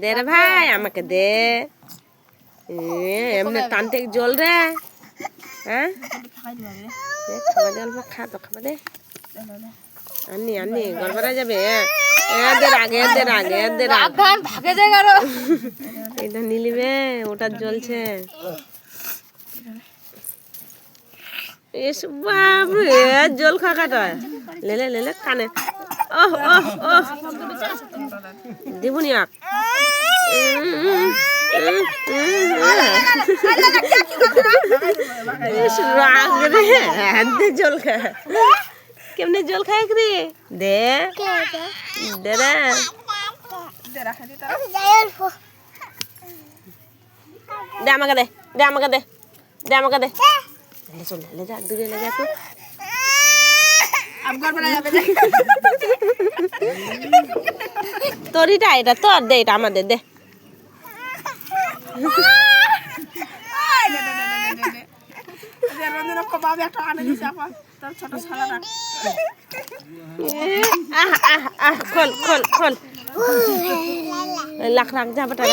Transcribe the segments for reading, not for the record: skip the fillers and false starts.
দে রে ভাই আমাকে দে। এমনি টানতে জল রে। হ্যাঁ খাবা দে, অল্প খা তো, খাবা দে। আনি আনি গড়বড়া যাবে। এদের আগে এদের আগে এদের ভাগে যায় আরো। এটা নিলিবে, ওটা জ্বলছে। বাপরে জল খাকাটা লেলে লেলে কানে। ওহ ওহ ওহ দিবনি আক। রাগ রে দে জল খা। কেমনে জল খায় রে? দে দে রে। দে আমাকে দে, দে আমাকে দে, দে আমাকে দে। চল লে যা, দূরে লে যা একটু। তোরইটা এটা তোর, দে এটা আমাদের দে। খোল খোল খোল লাখ লাখ যা বেটা।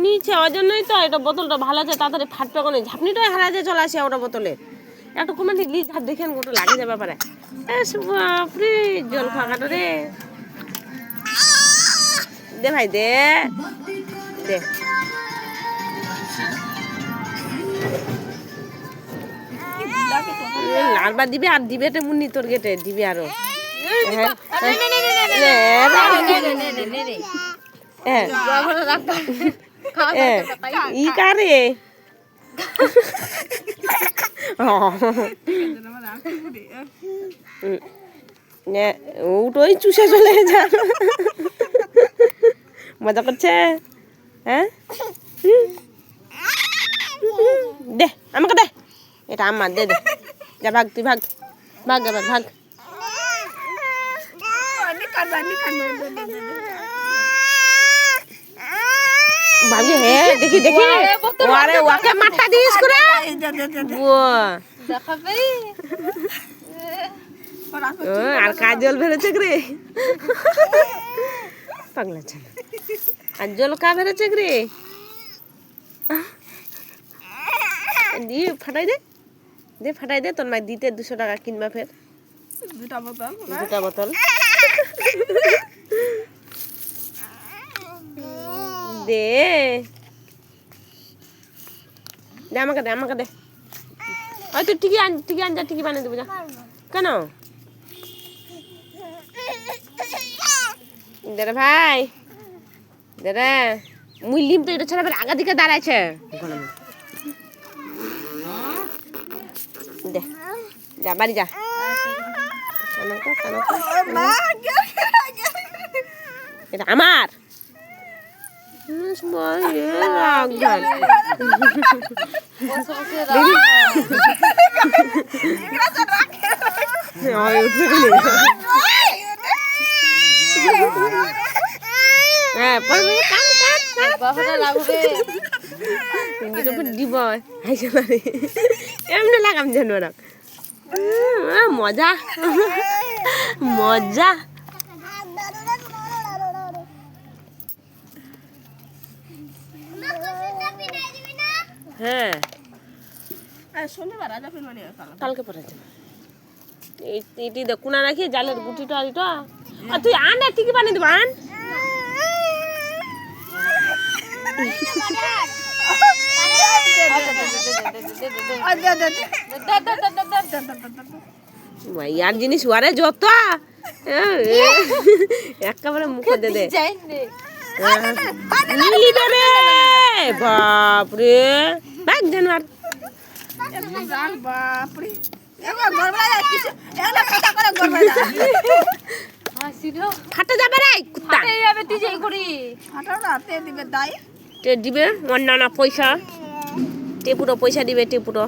নিচে ওই জন্যই তো এটা বোতলটা ভালো আছে, তাড়াতাড়ি ফাটবে কোনো ঝাপনিটাই হারা যায় চলে আসে ওটা বোতলে। একটু কমে লিজ হাত দেখেন গোটা লাগে যাবে পারে। বাপরে জল খাওয়াটা রে। দে ভাই দে দে। লারবার দিবে আর দিবে তে মুন্নি তোর গেটে দিবে আরো। ই কারে ওই চুষে চলে যা। মজা করছে। হ্যাঁ দে আমাকে দে, এটা আমার দে দে। যা ভাগ তুই ভাগ ভাগ এবার ভাগ। ভাবি হ্যাঁ দেখি দেখি আরে ওকে মাঠটা দিস করে আর কাজল বেরোচ্ছে রে পাগলা ছেলে। আর জল কা বেরোচ্ছে রে দিয়ে ফাটাই দে, দে ফাটাই দে। তোর মা দিতে 200 টাকা কিনবা ফের দুটা বোতল দে দে আমাকে দে আমাকে দে। ওই তুই টিকি আন যা, টিকি বানিয়ে দেবো যা। কেন দে রে ভাই দে রে। মুইলিম তো এটা ছাড়া আগা দিকে দাঁড়াইছে। দে যা বাড়ি যা। এটা আমার দিব এমনি লাগাম যেন মজা মজা। হ্যাঁ কালকে পরে যাবে। এটি দেখুন না নাকি জালের গুটিটা এটা। তুই আন ঠিকই বানিয়ে দেবো আন। ইয়ার জিনিস ওয়ারে যত একেবারে মুখে দে দে। বাপরে ভাগ জানোয়ার। ফাটা যাবে রে কুত্তা। দিবে অন্য পয়সা টেপুরো পয়সা দিবে টেপুরো।